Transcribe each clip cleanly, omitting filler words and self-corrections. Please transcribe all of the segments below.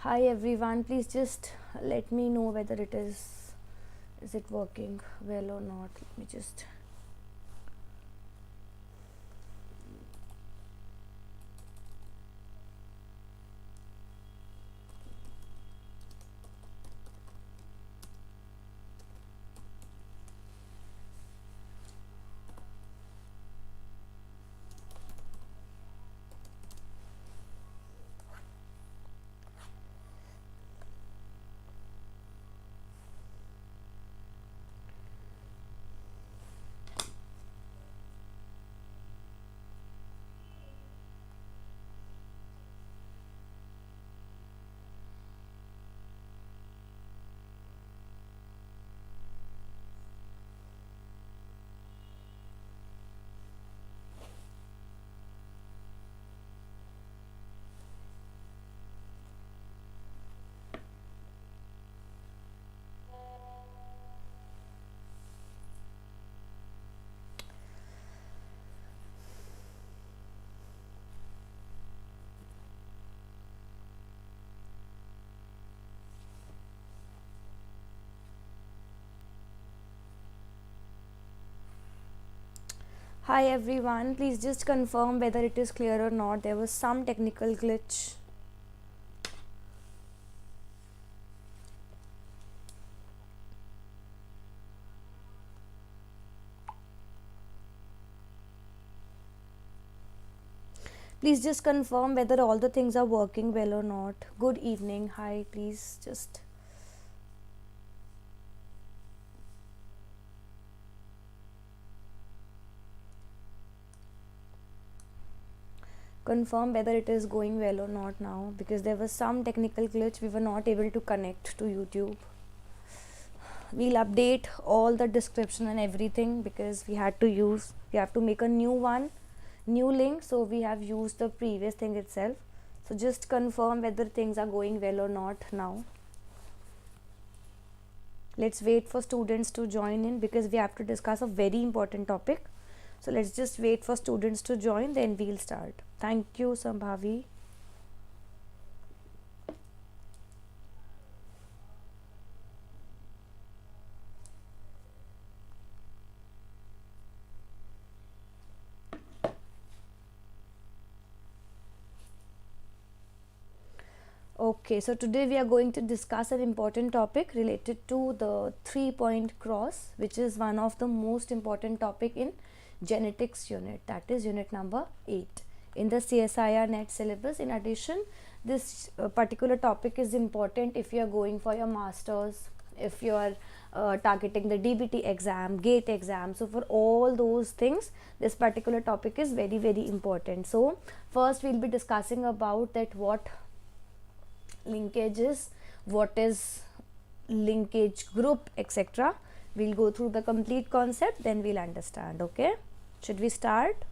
Hi everyone, please just let me know whether is it working well or not. Let me just Hi everyone, please just confirm whether it is clear or not. There was some technical glitch. Please just confirm whether all the things are working well or not. Good evening. Hi, please just confirm whether it is going well or not now, because there was some technical glitch. We were not able to connect to YouTube. We'll update all the description and everything because we have to make a new link, so we have used the previous thing itself. So just confirm whether things are going well or not now. Let's wait for students to join in because we have to discuss a very important topic. So let's just wait for students to join, then we'll start. Thank you, Sambhavi. Okay, so today we are going to discuss an important topic related to the 3-point cross, which is one of the most important topic in genetics unit, that is unit number 8 in the CSIR net syllabus. In addition, this particular topic is important if you are going for your masters, if you are targeting the DBT exam, GATE exam. So for all those things, this particular topic is very, very important. So first we'll be discussing about that what linkages, what is linkage group, etc. We'll go through the complete concept, then we'll understand. Okay, should we start?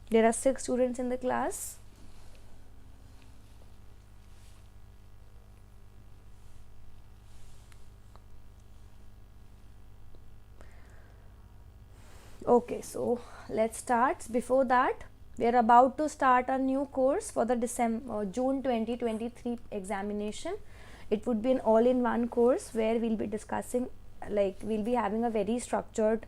There are 6 students in the class. Okay, so let's start. Before that, we are about to start a new course for the June 2023 examination. It would be an all-in-one course where we'll be discussing, like we'll be having a very structured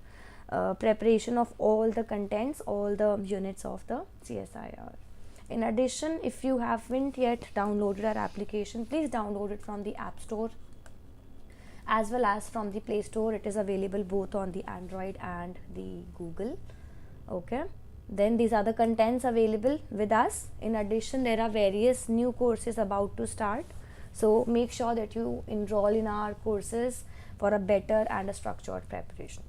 preparation of all the contents, all the units of the CSIR. In addition, if you haven't yet downloaded our application, please download it from the App Store as well as from the Play Store. It is available both on the Android and the Google. Okay, then these are the contents available with us. In addition, there are various new courses about to start, so make sure that you enroll in our courses for a better and a structured preparation.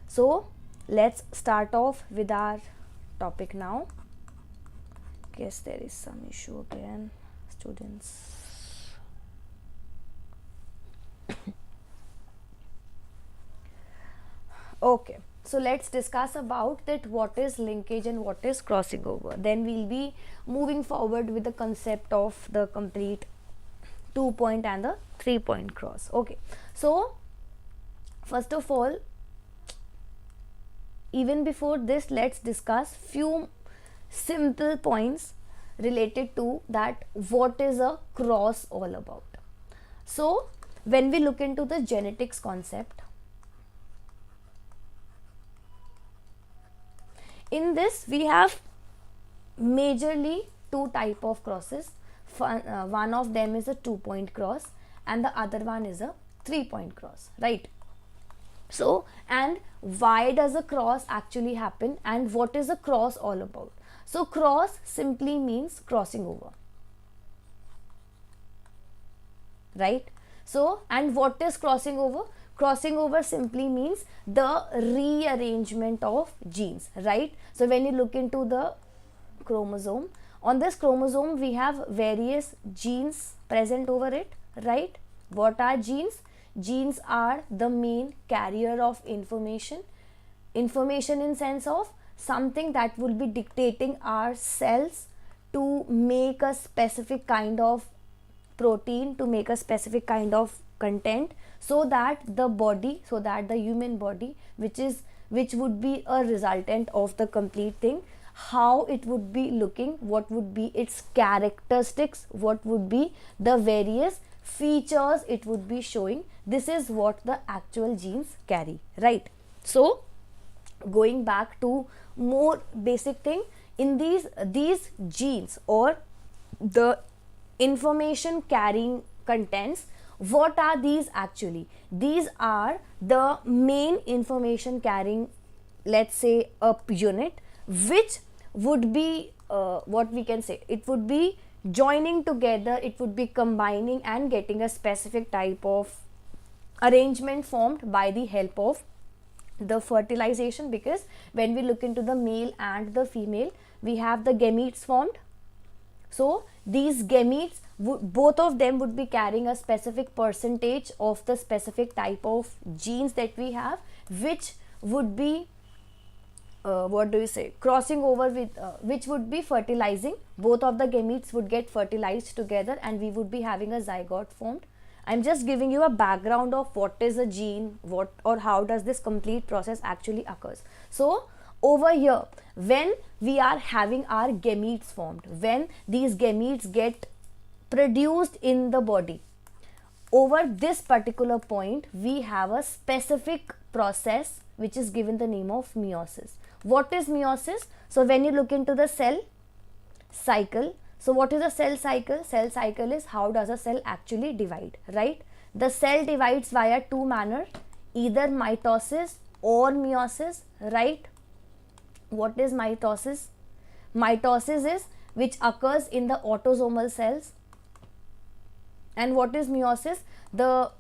So let's start off with our topic now. Guess there is some issue again, students. Okay, so let's discuss about that what is linkage and what is crossing over. Then we'll be moving forward with the concept of the complete 2-point and the 3-point cross. Okay, so first of all, even before this, let's discuss few simple points related to that what is a cross all about. So when we look into the genetics concept, in this we have majorly two type of crosses. One of them is a 2-point cross and the other one is a 3-point cross, right? So, and why does a cross actually happen and what is a cross all about? So cross simply means crossing over, right? So, and what is crossing over? Crossing over simply means the rearrangement of genes, right? So when you look into the chromosome, on this chromosome we have various genes present over it, right? What are genes? Genes are the main carrier of information in sense of something that will be dictating our cells to make a specific kind of protein, to make a specific kind of content, so that the body, so that the human body, which would be a resultant of the complete thing, how it would be looking, what would be its characteristics, what would be the various features it would be showing. This is what the actual genes carry, right? So going back to more basic thing, in these genes or the information carrying contents, what are these actually? These are the main information carrying, let's say, a unit, which would be what we can say, it would be joining together, it would be combining and getting a specific type of arrangement formed by the help of the fertilization. Because when we look into the male and the female, we have the gametes formed. So these gametes, both of them would be carrying a specific percentage of the specific type of genes that we have, which would be crossing over with, which would be fertilizing. Both of the gametes would get fertilized together and we would be having a zygote formed. I'm just giving you a background of what is a gene, what or how does this complete process actually occurs. So over here, when we are having our gametes formed, when these gametes get produced in the body, over this particular point we have a specific process which is given the name of meiosis. What is meiosis? So when you look into the cell cycle, so what is a cell cycle? Cell cycle is how does a cell actually divide, right? The cell divides via two manner, either mitosis or meiosis, right? What is mitosis? Mitosis is which occurs in the autosomal cells. And what is meiosis? The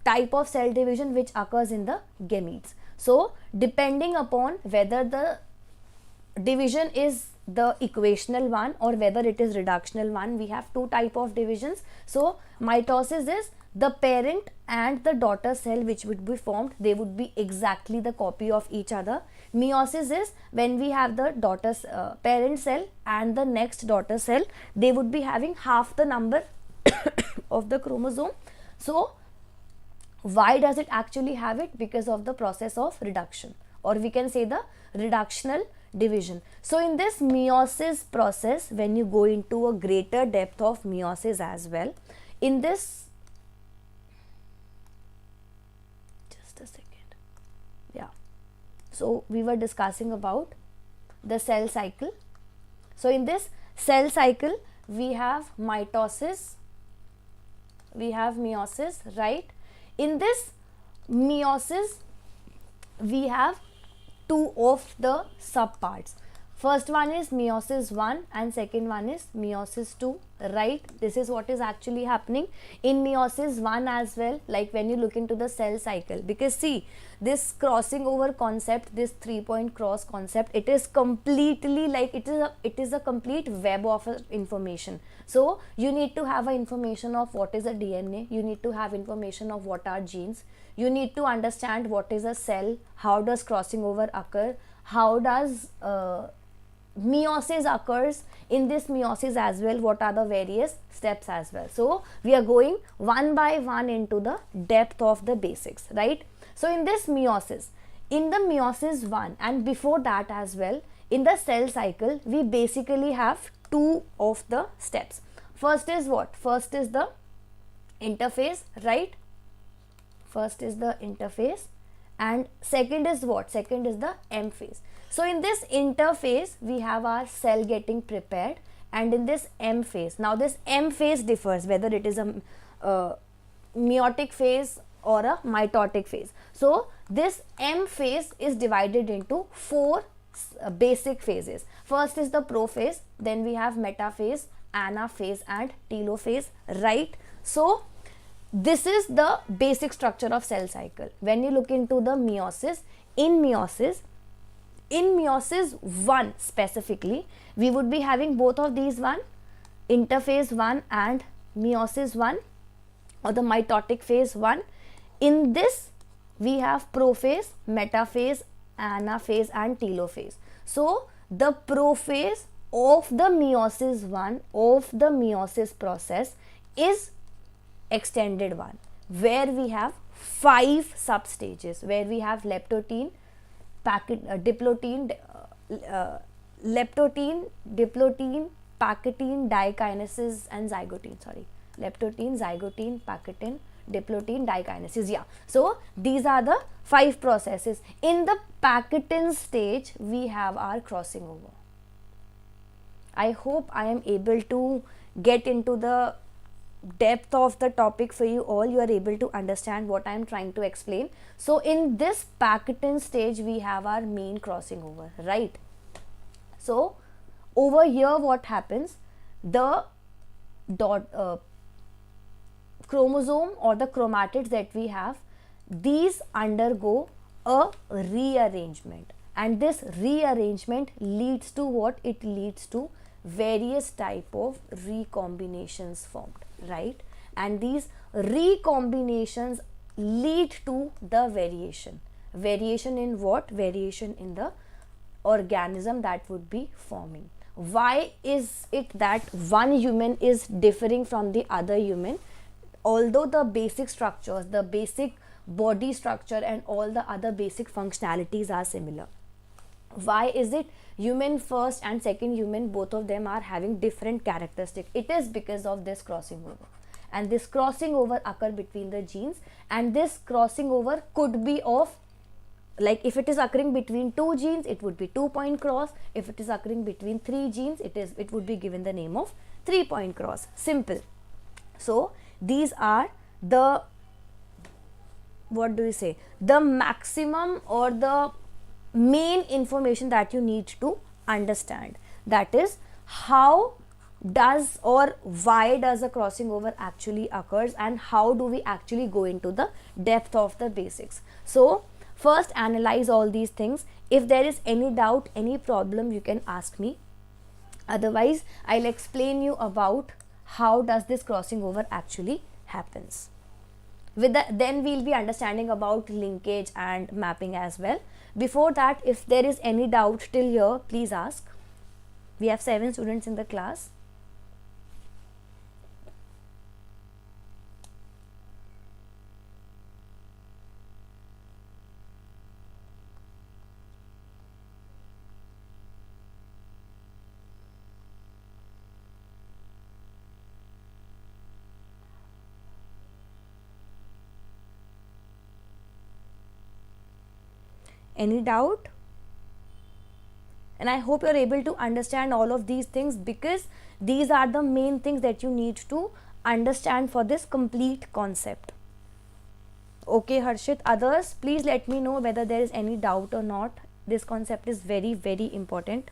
type of cell division which occurs in the gametes. So depending upon whether the division is the equational one or whether it is reductional one, we have two type of divisions. So mitosis is the parent and the daughter cell which would be formed, they would be exactly the copy of each other. Meiosis is when we have the daughter's parent cell and the next daughter cell, they would be having half the number of the chromosome. So why does it actually have it? Because of the process of reduction, or we can say the reductional division. So in this meiosis process, when you go into a greater depth of meiosis as well, in this, just a second, yeah, so we were discussing about the cell cycle. So in this cell cycle we have mitosis, we have meiosis, right? In this meiosis we have two of the subparts. First one is meiosis 1 and second one is meiosis 2, right? This is what is actually happening in meiosis 1 as well, like when you look into the cell cycle. Because see, this crossing over concept, this 3-point cross concept, it is completely like it is a complete web of information. So you need to have a information of what is a DNA, you need to have information of what are genes, you need to understand what is a cell, how does crossing over occur, how does meiosis occurs, in this meiosis as well, what are the various steps as well. So we are going one by one into the depth of the basics, right? So in this meiosis, in the meiosis 1 and before that as well, in the cell cycle, we basically have two of the steps. First is what? First is the interphase, right? First is the interphase, and second is what? Second is the M phase. So in this interphase we have our cell getting prepared, and in this M phase, now this M phase differs whether it is a meiotic phase or a mitotic phase. So this M phase is divided into four basic phases. First is the prophase, then we have metaphase, anaphase and telophase, right? So this is the basic structure of cell cycle. When you look into the meiosis, in meiosis 1 specifically, we would be having both of these one, interphase 1 and meiosis 1 or the mitotic phase 1. In this we have prophase, metaphase, anaphase and telophase. So the prophase of the meiosis 1 of the meiosis process is extended one, where we have 5 substages, where we have leptotene, diplotene, leptotene, diplotene, pachytene, dikinesis and zygotene. Leptotene, zygotene, pachytene, diplotene, dikinesis. Yeah. So these are the 5 processes. In the pachytene stage, we have our crossing over. I hope I am able to get into the depth of the topic for you all. You are able to understand what I am trying to explain. So in this pachytene stage we have our main crossing over, right? So over here what happens, the chromosome or the chromatids that we have, these undergo a rearrangement, and this rearrangement leads to what? It leads to various type of recombinations formed, right? And these recombinations lead to the variation. Variation in what? Variation in the organism that would be forming. Why is it that one human is differing from the other human? Although the basic structures, the basic body structure and all the other basic functionalities are similar. Why is it human first and second human, both of them are having different characteristics? It is because of this crossing over, and this crossing over occur between the genes, and this crossing over could be of, like if it is occurring between 2 genes, it would be 2-point cross. If it is occurring between 3 genes, it would be given the name of 3-point cross. Simple. So these are the, what do you say, the maximum or the main information that you need to understand. That is, how does or why does a crossing over actually occurs, and how do we actually go into the depth of the basics. So first analyze all these things. If there is any doubt, any problem, you can ask me. Otherwise I'll explain you about how does this crossing over actually happens. With that, then we'll be understanding about linkage and mapping as well. Before that, if there is any doubt till here, please ask. We have 7 students in the class. Any doubt? And I hope you're able to understand all of these things, because these are the main things that you need to understand for this complete concept. Okay, Harshit. Others, please let me know whether there is any doubt or not. This concept is very, very important.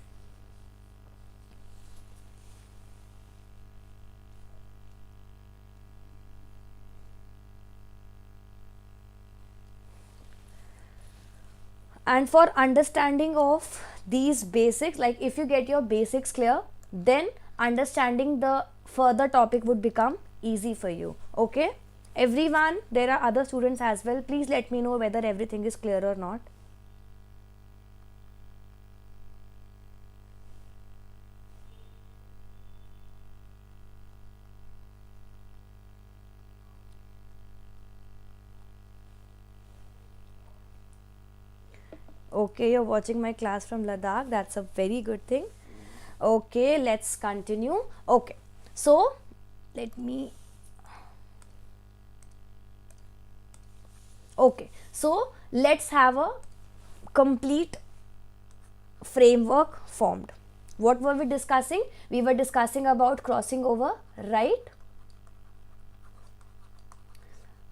And for understanding of these basics, like if you get your basics clear, then understanding the further topic would become easy for you. Okay, everyone, there are other students as well. Please let me know whether everything is clear or not. Okay, you're watching my class from Ladakh. That's a very good thing. Okay, let's continue. Okay, so let me, okay, so let's have a complete framework formed. What were we discussing? We were discussing about crossing over, right?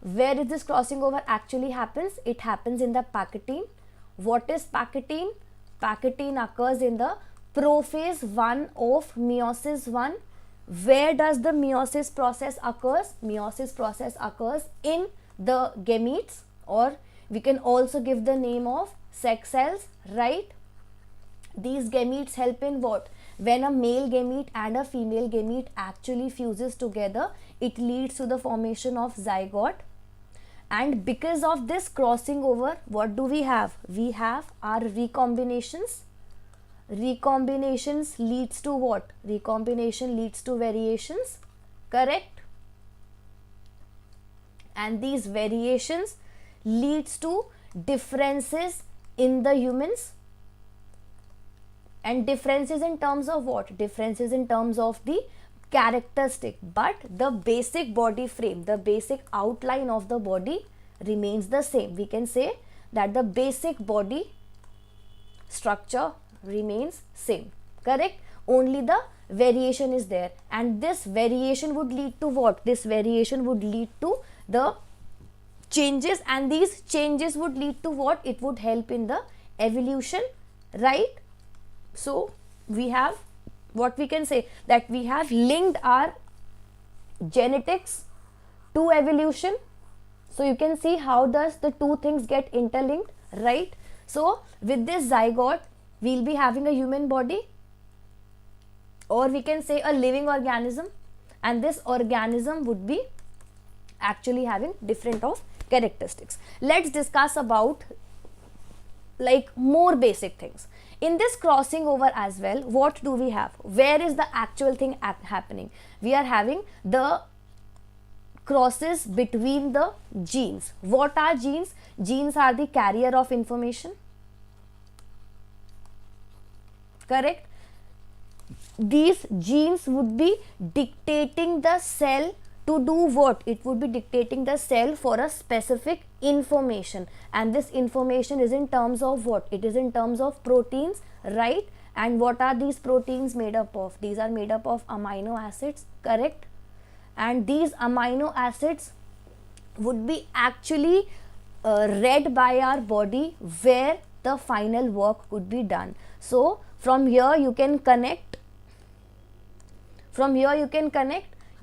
Where is this crossing over actually happens? It happens in the packetine. What is packetine? Packetine occurs in the prophase 1 of meiosis 1. Where does the meiosis process occurs? Meiosis process occurs in the gametes, or we can also give the name of sex cells, right? These gametes help in what? When a male gamete and a female gamete actually fuses together, it leads to the formation of zygote. And because of this crossing over, what do we have? We have our recombinations. Recombinations leads to what? Recombination leads to variations, correct? And these variations leads to differences in the humans. And differences in terms of what? Differences in terms of the characteristic, but the basic body frame, the basic outline of the body remains the same. We can say that the basic body structure remains same, correct? Only the variation is there, and this variation would lead to what? This variation would lead to the changes, and these changes would lead to what? It would help in the evolution, right? So we have, what we can say, that we have linked our genetics to evolution. So you can see how does the two things get interlinked, right? So with this zygote, we'll be having a human body, or we can say a living organism, and this organism would be actually having different of characteristics. Let's discuss about like more basic things. In this crossing over as well, what do we have? Where is the actual thing happening? We are having the crosses between the genes. What are genes? Genes are the carrier of information, correct? These genes would be dictating the cell to do what? It would be dictating the cell for a specific information, and this information is in terms of what? It is in terms of proteins, right? And what are these proteins made up of? These are made up of amino acids, correct? And these amino acids would be actually read by our body, where the final work could be done. So from here you can connect,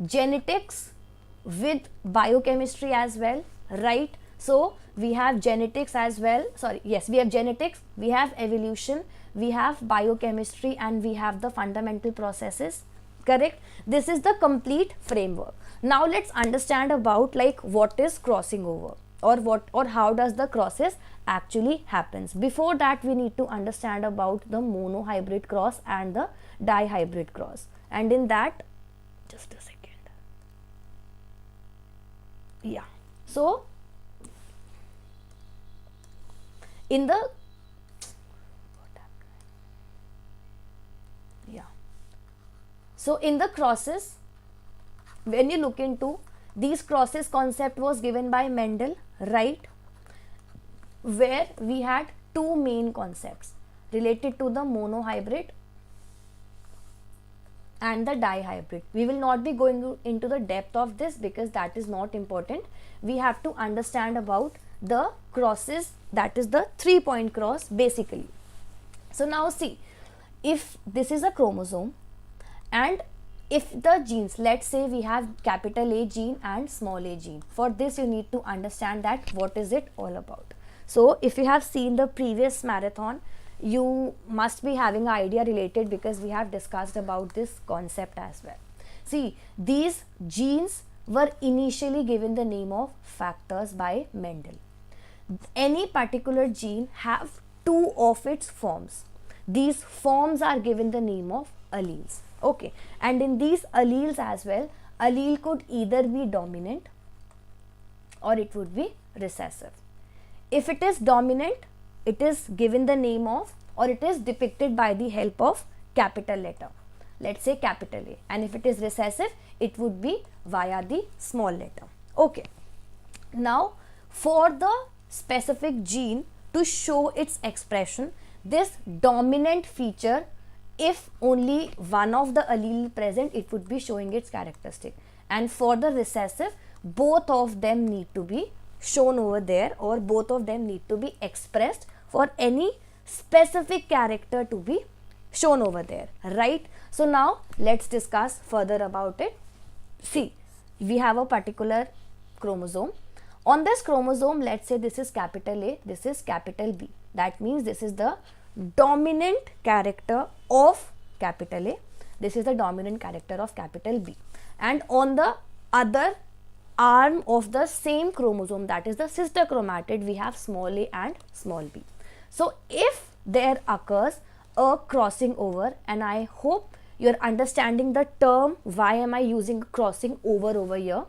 genetics with biochemistry as well, right? So we have genetics as well, we have genetics, we have evolution, we have biochemistry, and we have the fundamental processes, correct? This is the complete framework. Now let's understand about like what is crossing over, or how does the crosses actually happens. Before that, we need to understand about the monohybrid cross and the dihybrid cross, and in that, just a second. Yeah, so in the crosses, when you look into these crosses, concept was given by Mendel, right? Where we had two main concepts related to the monohybrid and the dihybrid. We will not be going into the depth of this because that is not important. We have to understand about the crosses, that is the 3-point cross basically. So now see, if this is a chromosome, and if the genes, let's say we have capital A gene and small a gene, for this you need to understand that what is it all about. So if you have seen the previous marathon, you must be having an idea related, because we have discussed about this concept as well. See, these genes were initially given the name of factors by Mendel. Any particular gene have two of its forms. These forms are given the name of alleles, okay? And in these alleles as well, allele could either be dominant or it would be recessive. If it is dominant, it is given the name of, or it is depicted by the help of capital letter, let's say capital A, and if it is recessive, it would be via the small letter. Okay. Now, for the specific gene to show its expression, this dominant feature, if only one of the allele present, it would be showing its characteristic. And for the recessive, both of them need to be shown over there, or both of them need to be expressed for any specific character to be shown over there, right? So now let's discuss further about it. See, we have a particular chromosome. On this chromosome, let's say this is capital A, this is capital B. That means this is the dominant character of capital A, this is the dominant character of capital B. And on the other arm of the same chromosome, that is the sister chromatid, we have small a and small b. So if there occurs a crossing over, and I hope you are understanding the term, why am I using crossing over here.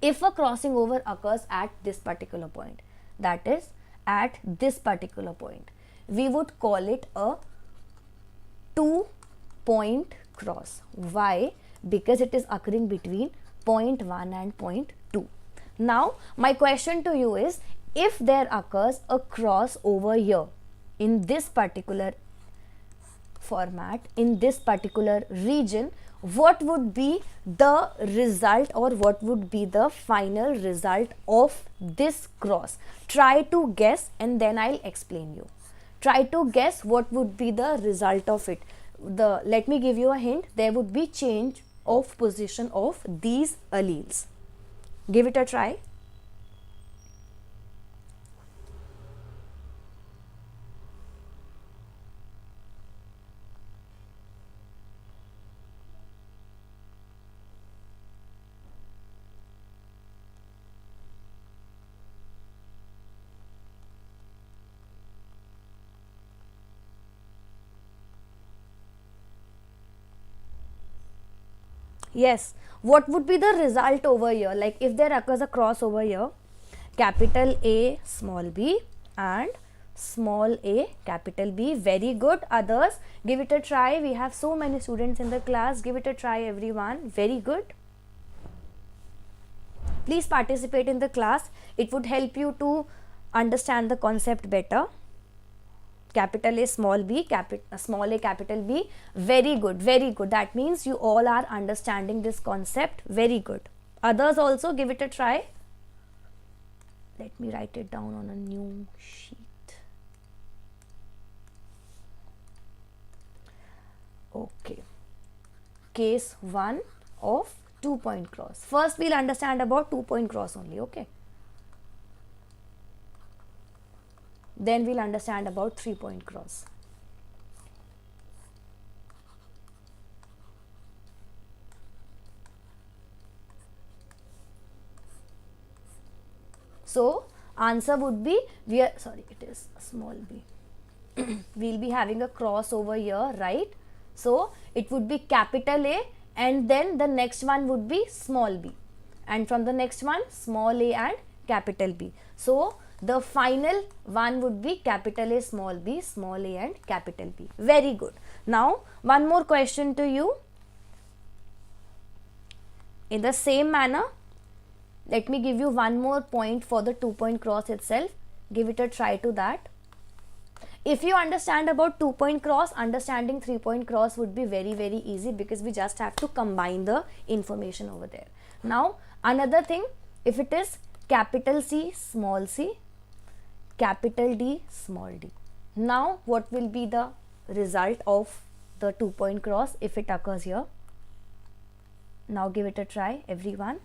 If a crossing over occurs at this particular point, that is at this particular point, we would call it a 2-point cross. Why? Because it is occurring between point 1 and point 2. Now my question to you is, if there occurs a cross over here in this particular format, in this particular region, what would be the result, or what would be the final result of this cross? Try to guess and then I'll explain you. Try to guess what would be the result of it. Let me give you a hint, there would be change of position of these alleles. Give it a try. Yes, what would be the result over here? Like if there occurs a cross over here, capital A small b and small a capital B. Very good. Others, give it a try. We have so many students in the class. Give it a try, everyone. Very good. Please participate in the class. It would help you to understand the concept better. Capital A small b, small a capital B. Very good, very good. That means you all are understanding this concept. Very good. Others also, give it a try. Let me write it down on a new sheet. Okay. Case 1 of 2-point cross. First we'll understand about 2-point cross only, okay? Then we'll understand about 3-point cross. So answer would be, it is small b. We'll be having a cross over here, right? So it would be capital A, and then the next one would be small b, and from the next one small a and capital B. So the final one would be capital A small b, small a and capital B. Very good. Now one more question to you. In the same manner, let me give you one more point for the 2-point cross itself. Give it a try to that. If you understand about 2-point cross, understanding 3-point cross would be very, very easy, because we just have to combine the information over there. Now another thing, if it is capital C small c, capital D small d. Now what will be the result of the 2-point cross if it occurs here? Now give it a try, everyone.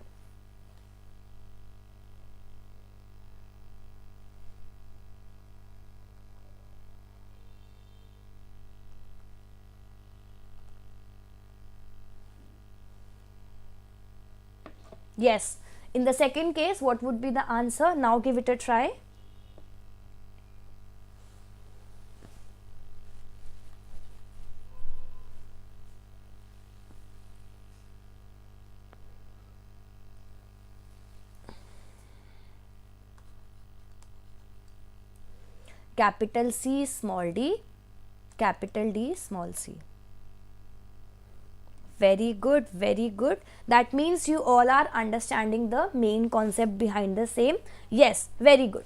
Yes, in the second case, what would be the answer? Now give it a try. Capital C small d, capital D, small c. Very good, very good. That means you all are understanding the main concept behind the same. Yes, very good.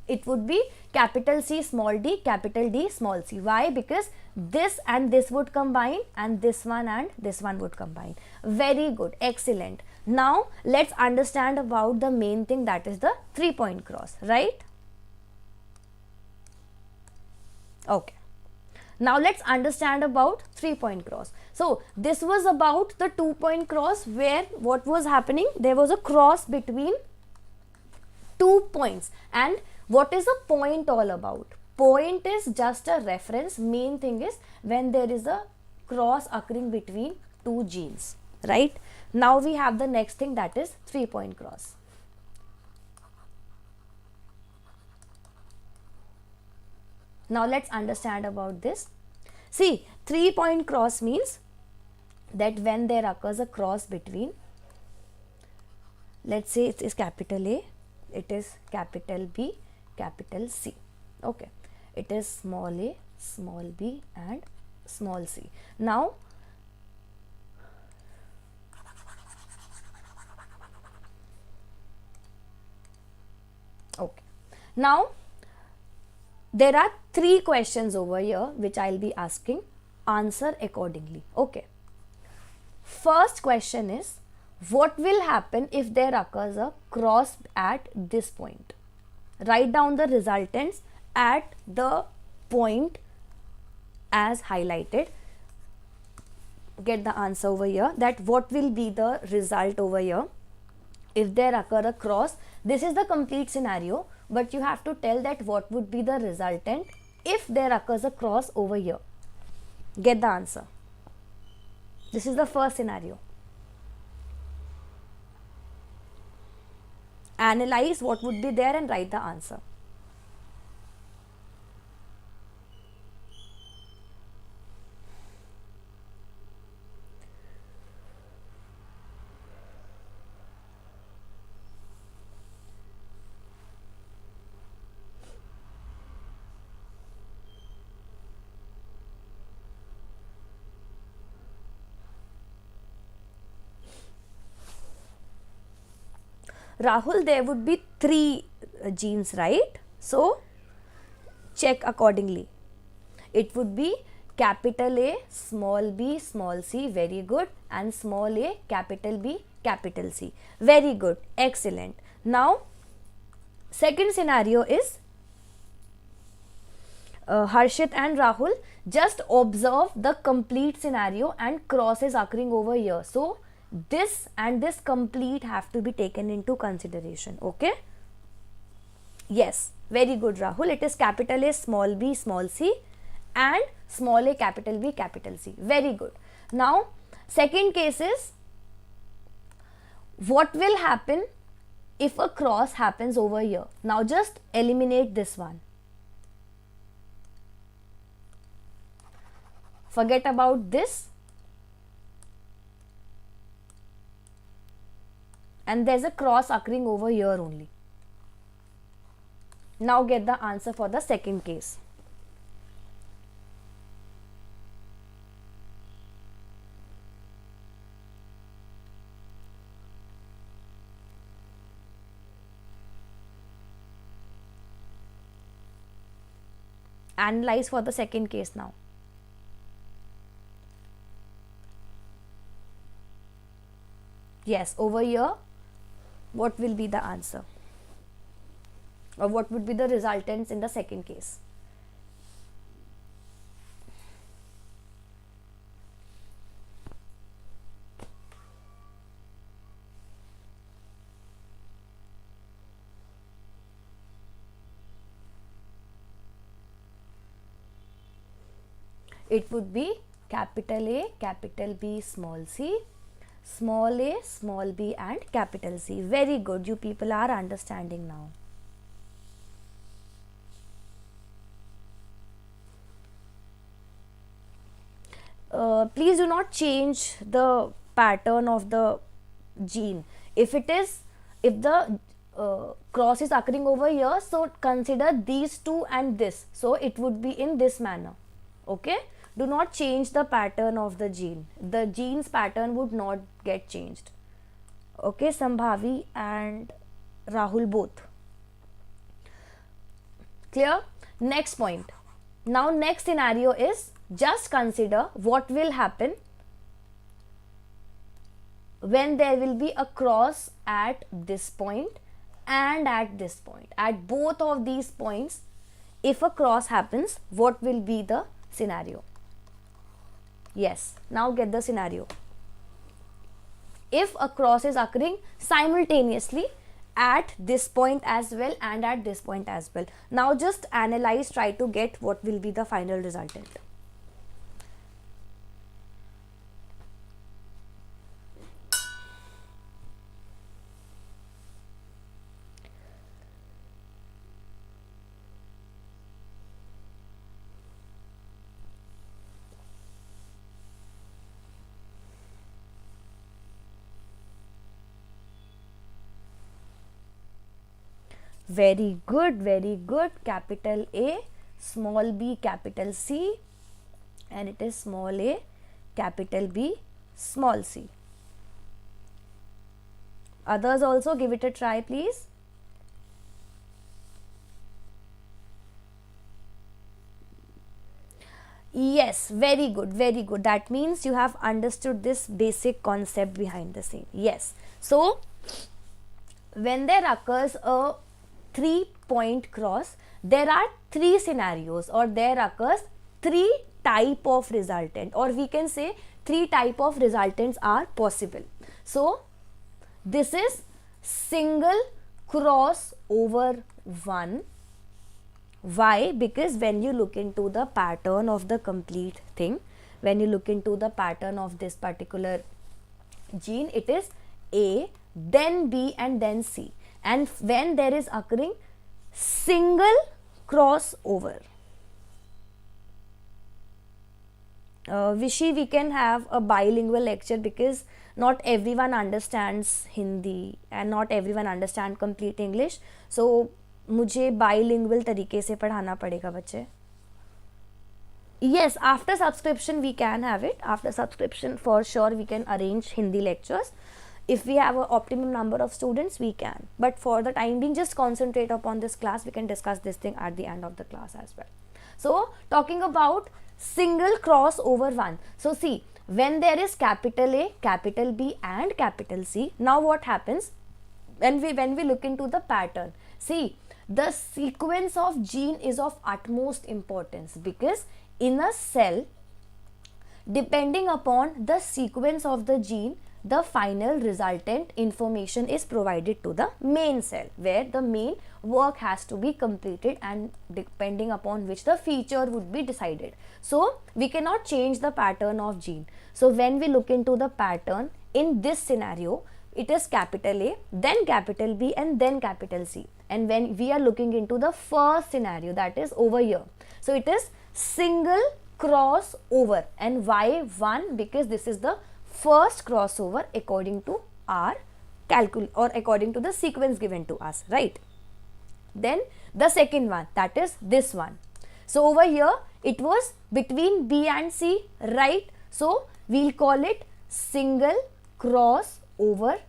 It would be capital C, small d, capital D, small c. Why? Because this and this would combine and this one would combine. Very good, excellent. Now let's understand about the main thing, that is the 3-point cross, right? Okay. Now let's understand about 3-point cross. So this was about the 2-point cross, where what was happening? There was a cross between 2 points. And what is a point all about? Point is just a reference. Main thing is when there is a cross occurring between 2 genes, right? Now we have the next thing, that is 3-point cross. Now let's understand about this. See, 3-point cross means that when there occurs a cross between, let's say it is capital A, it is capital B, capital C. Okay, it is small a, small b and small c. Now okay, now there are 3 questions over here which I'll be asking. Answer accordingly. Okay, first question is, what will happen if there occurs a cross at this point? Write down the resultants at the point as highlighted. Get the answer over here, that what will be the result over here if there occur a cross. This is the complete scenario, but you have to tell that what would be the resultant if there occurs a cross over here. Get the answer. This is the first scenario. Analyze what would be there and write the answer. Rahul, there would be 3 genes, right? So check accordingly. It would be capital A, small b, small c, very good, and small a, capital B, capital C. Very good, excellent. Now second scenario is, Harshit and Rahul, just observe the complete scenario and cross is occurring over here. So this and this complete have to be taken into consideration. Okay, yes, very good Rahul. It is capital A, small b, small c and small a, capital B, capital C. Very good. Now second case is, what will happen if a cross happens over here? Now just eliminate this one. Forget about this. And there's a cross occurring over here only. Now get the answer for the second case. Analyze for the second case now. Yes, over here, what will be the answer? Or what would be the resultants in the second case? It would be capital A, capital B, small c, small a, small b and capital C. Very good, you people are understanding now. Please do not change the pattern of the gene. If the cross is occurring over here, so consider these two and this, so it would be in this manner. Okay, do not change the pattern of the gene. The gene's pattern would not get changed. Okay, Sambhavi and Rahul both. Clear? Next point. Now next scenario is, just consider what will happen when there will be a cross at this point and at this point. At both of these points, if a cross happens, what will be the scenario? Yes, now get the scenario. If a cross is occurring simultaneously at this point as well and at this point as well. Now just analyze, try to get what will be the final resultant. Very good, very good. Capital A, small b, capital C, and it is small a, capital B, small c. Others also, give it a try, please. Yes, very good, very good. That means you have understood this basic concept behind the scene. Yes. So, when there occurs a 3-point cross, there are 3 scenarios, or there occurs 3 type of resultant, or we can say 3 type of resultants are possible. So this is single cross over 1. Why? Because when you look into the pattern of the complete thing, when you look into the pattern of this particular gene, it is A, then B, and then C. And when there is occurring single crossover, Vishy, we can have a bilingual lecture because not everyone understands Hindi and not everyone understands complete English. So मुझे bilingual तरीके से पढ़ाना पड़ेगा बच्चे. Yes, after subscription we can have it. After subscription for sure we can arrange Hindi lectures. If we have an optimum number of students, we can. But for the time being, just concentrate upon this class. We can discuss this thing at the end of the class as well. So, talking about single cross over 1. So, see, when there is capital A, capital B and capital C, now what happens? When we look into the pattern, see, the sequence of gene is of utmost importance, because in a cell, depending upon the sequence of the gene, the final resultant information is provided to the main cell, where the main work has to be completed and depending upon which the feature would be decided. So we cannot change the pattern of gene. So when we look into the pattern in this scenario, it is capital A, then capital B and then capital C. And when we are looking into the first scenario, that is over here, so it is single crossover. And why 1? Because this is the first crossover according to our or according to the sequence given to us, right? Then the second one, that is this one. So over here it was between B and C, right? So we'll call it single crossover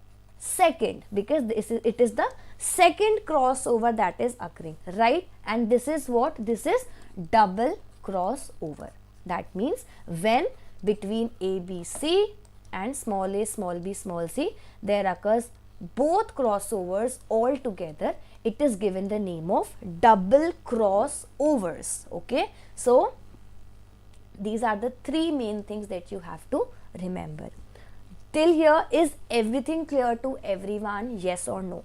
second, because it is the second crossover that is occurring, right? And this is what? This is double crossover. That means when between A, B, C and small a, small b, small c, there occurs both crossovers all together, it is given the name of double crossovers. Okay, so these are the 3 main things that you have to remember. Till here, is everything clear to everyone? Yes or no?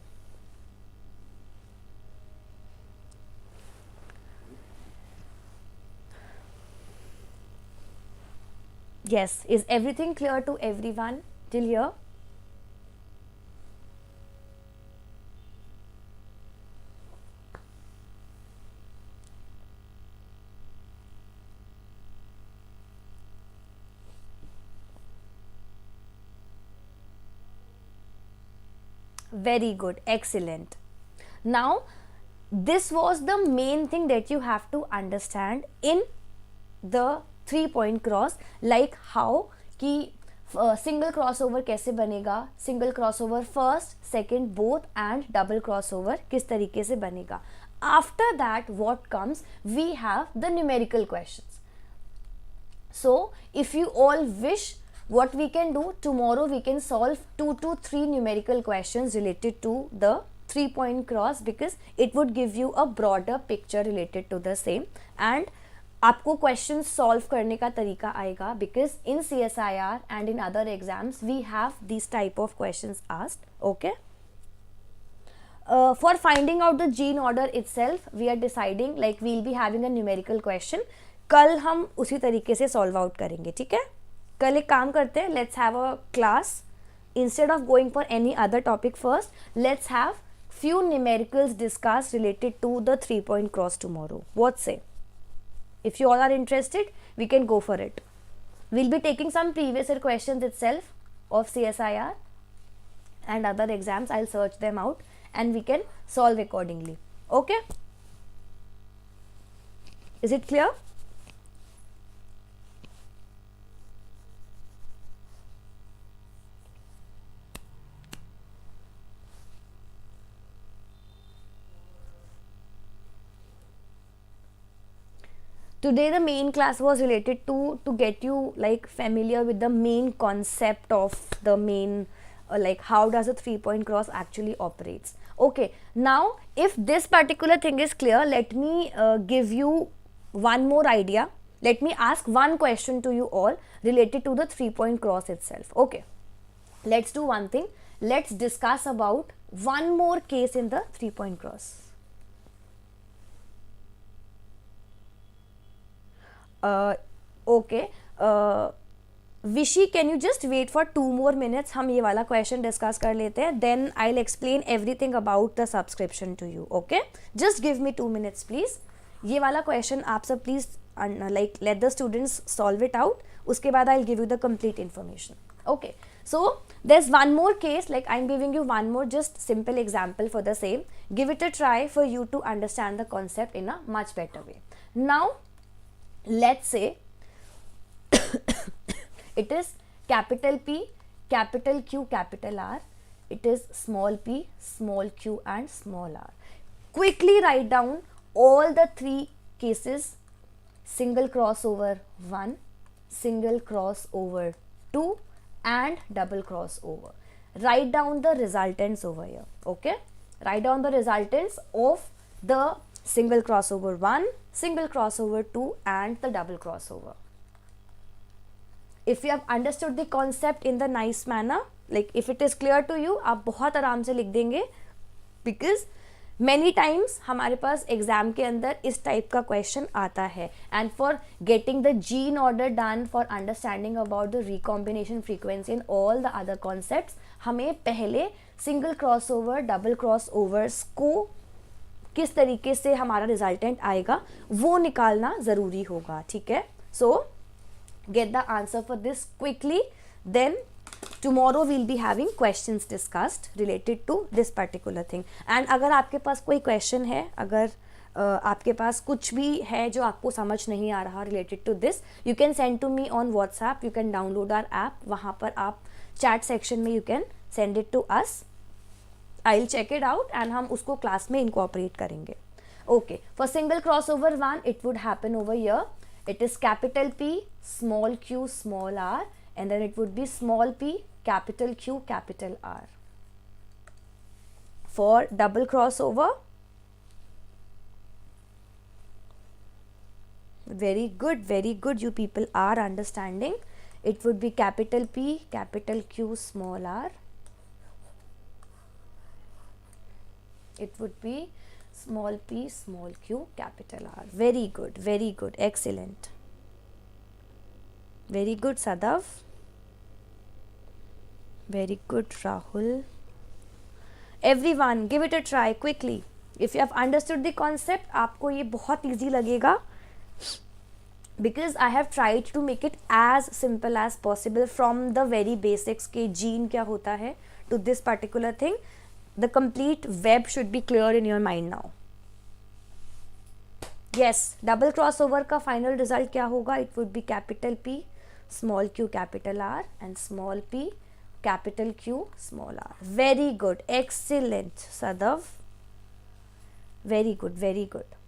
Yes, is everything clear to everyone till here? Very good, excellent. Now, this was the main thing that you have to understand in the 3 point cross, like how कि single crossover कैसे बनेगा, single crossover first second both and double crossover किस तरीके से बनेगा. After that what comes, we have the numerical questions. So if you all wish, what we can do tomorrow, we can solve 2 to 3 numerical questions related to the 3 point cross, because it would give you a broader picture related to the same. And आपको question solve करने का तरीका आएगा, because in CSIR and in other exams we have this type of questions asked. Okay, for finding out the gene order itself we are deciding, like we will be having a numerical question. कल हम उसी तरीके से solve out करेंगे. ठीक है, कल एक काम करते हैं, let's have a class, instead of going for any other topic first, let's have few numericals discussed related to the 3 point cross tomorrow. What say? If you all are interested, we can go for it. We'll be taking some previous year questions itself of CSIR and other exams. I'll search them out and we can solve accordingly. Okay? Is it clear? Today the main class was related to get you like familiar with the main concept of the main like how does a 3 point cross actually operates. Okay, now if this particular thing is clear, let me give you one more idea. Let me ask one question to you all related to the 3 point cross itself. Okay, let's do one thing. Let's discuss about one more case in the 3 point cross. Okay, Vishy, can you just wait for 2 more minutes? हम ये वाला question discuss कर लेते हैं, then I'll explain everything about the subscription to you. Okay, just give me 2 minutes please. ये वाला question आप सब please like let the students solve it out. उसके बाद I'll give you the complete information. Okay, so there's one more case, like I'm giving you one more just simple example for the same. Give it a try for you to understand the concept in a much better way. Now let's say it is capital P, capital Q, capital R. It is small p, small q and small r. Quickly write down all the 3 cases: single crossover 1, single crossover 2 and double crossover. Write down the resultants over here. Okay, write down the resultants of the single crossover 1, single crossover 2 and the double crossover. If you have understood the concept in the nice manner, like if it is clear to you, आप बहुत आराम से लिख देंगे, because many times हमारे पास exam के अंदर इस टाइप का क्वेश्चन आता है. And for getting the gene order done, for understanding about the recombination frequency and all the other concepts, हमें पहले सिंगल क्रॉसओवर, डबल क्रॉसओवर्स को किस तरीके से हमारा रिजल्टेंट आएगा वो निकालना ज़रूरी होगा. ठीक है, so get the answer for this quickly, then tomorrow we'll be having questions discussed related to this particular thing. And अगर आपके पास कोई question है, अगर आपके पास कुछ भी है जो आपको समझ नहीं आ रहा related to this, you can send to me on WhatsApp, you can download our app, वहाँ पर आप chat section में you can send it to us. I'll check it out and हम उसको class में incorporate करेंगे. Okay, for single crossover 1 it would happen over here. It is capital P, small q, small r, and then it would be small p, capital Q, capital R. For double crossover, very good, you people are understanding. It would be capital P, capital Q, small r. It would be small p, small q, capital R. Very good, excellent. Very good, Sadav. Very good, Rahul. Everyone, give it a try quickly. If you have understood the concept, आपको ये बहुत easy लगेगा, because I have tried to make it as simple as possible from the very basics के gene क्या होता है to this particular thing. The complete web should be clear in your mind now. yes, double crossover का final result क्या होगा? It would be capital P small q capital R and small p capital Q small r. Very good, excellent सदव, very good, very good.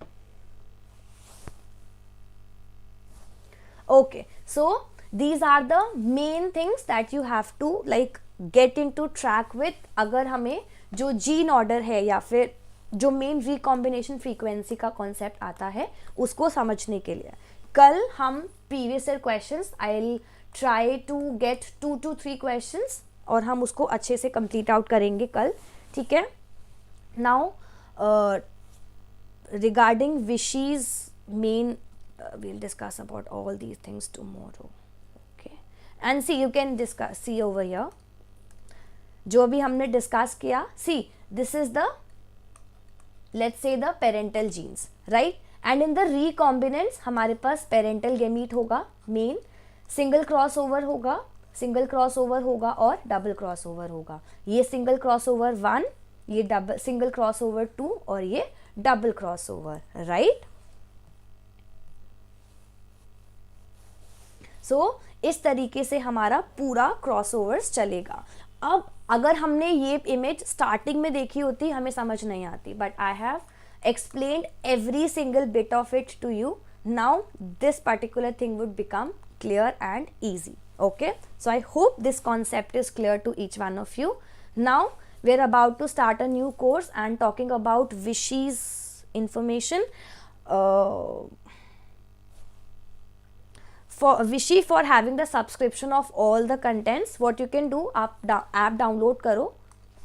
Okay, so these are the main things that you have to like get into track with. अगर हमें जो gene order है या फिर जो main recombination frequency का concept आता है उसको समझने के लिए कल हम previous year questions I will try to get 2 to 3 questions और हम उसको अच्छे से कंप्लीट आउट करेंगे कल, ठीक है. नाउ रिगार्डिंग विशीज मेन we'll discuss about all these things tomorrow, okay. And see, you can discuss, see over here जो भी हमने डिस्कस किया, see this is the, let's say the parental genes, right? And in the recombinants हमारे पास parental gamete होगा, men single crossover होगा, single crossover होगा और double crossover होगा. ये सिंगल क्रॉसओवर 1, ये डबल सिंगल क्रॉसओवर 2 और ये डबल क्रॉसओवर, राइट. सो इस तरीके से हमारा पूरा क्रॉसओवर्स चलेगा. अब अगर हमने ये इमेज स्टार्टिंग में देखी होती हमें समझ नहीं आती, but I have explained every single bit of it to you. Now this particular thing would become clear and easy, okay. So I hope this concept is clear to each one of you. Now we are about to start a new course and talking about Vishy's information. For Vishy, for having the subscription of all the contents, what you can do, आप download करो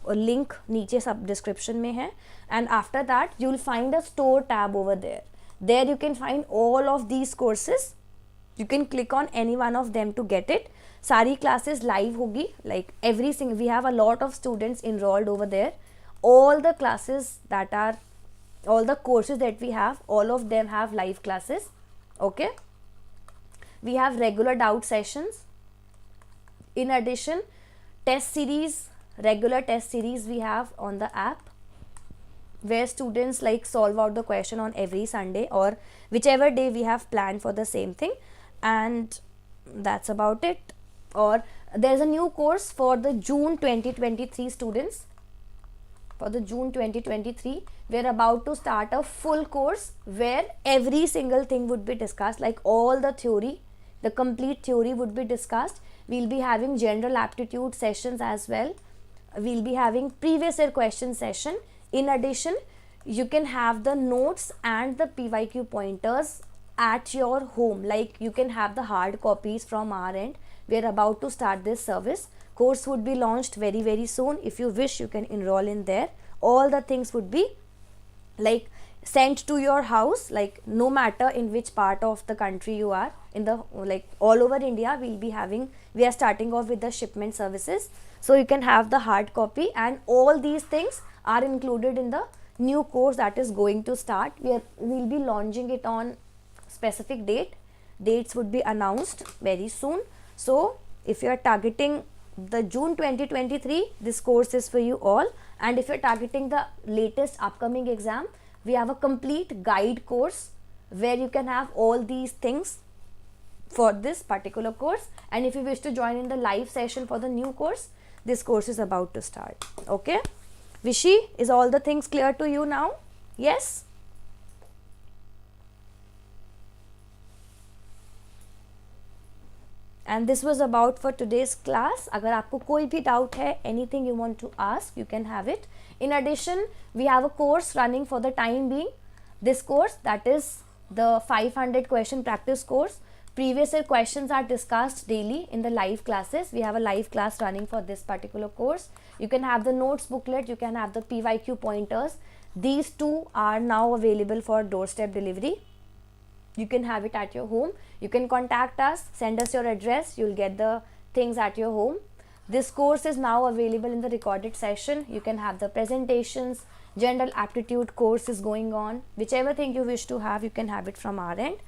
और link नीचे सब description में है. And after that you will find a store tab over there. There you can find all of these courses. You can click on any one of them to get it. सारी classes live होगी, like every single, we have a lot of students enrolled over there. All the classes that are, all the courses that we have, all of them have live classes, okay. We have regular doubt sessions. In addition, test series, regular test series we have on the app where students like solve out the question on every Sunday or whichever day we have planned for the same thing, and that's about it. Or there's a new course for the June 2023 students. For the June 2023, we are about to start a full course where every single thing would be discussed, like all the theory, the complete theory would be discussed. We'll be having general aptitude sessions as well. We'll be having previous year question session. In addition, you can have the notes and the PYQ pointers at your home, like you can have the hard copies from our end. We are about to start this service. Course would be launched very very soon. If you wish, you can enroll in there. All the things would be like sent to your house, like no matter in which part of the country you are, in the like all over India we are starting off with the shipment services, so you can have the hard copy, and all these things are included in the new course that is going to start. We'll be launching it on specific dates would be announced very soon. So if you are targeting the June 2023, this course is for you all. And if you're targeting the latest upcoming exam, we have a complete guide course where you can have all these things for this particular course. And if you wish to join in the live session for the new course, this course is about to start, okay. Vishy, is all the things clear to you now? Yes. And this was about for today's class. अगर आपको कोई भी doubt है, anything you want to ask, you can have it. In addition, we have a course running for the time being. This course, that is the 500 question practice course. Previous year questions are discussed daily in the live classes. We have a live class running for this particular course. You can have the notes booklet, you can have the PYQ pointers. These two are now available for doorstep delivery. You can have it at your home. You can contact us, send us your address, you'll get the things at your home. This course is now available in the recorded session. You can have the presentations, general aptitude course is going on. Whichever thing you wish to have, you can have it from our end.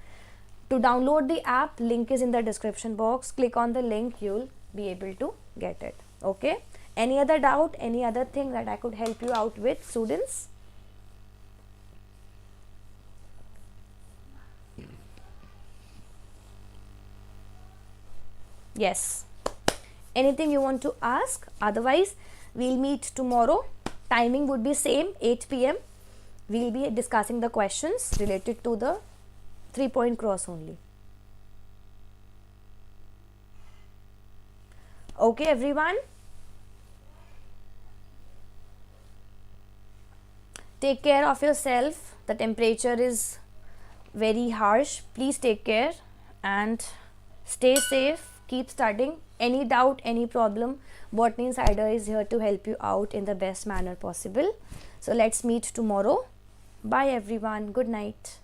To download the app, link is in the description box. Click on the link, you'll be able to get it, okay. Any other doubt, any other thing that I could help you out with, students? Yes. Anything you want to ask? Otherwise, we'll meet tomorrow. Timing would be same, 8 p.m. We'll be discussing the questions related to the 3-point cross only. Okay, everyone. Take care of yourself. The temperature is very harsh. Please take care and stay safe. Keep studying. Any doubt, any problem, Botany Insider is here to help you out in the best manner possible. So let's meet tomorrow. Bye everyone. Good night.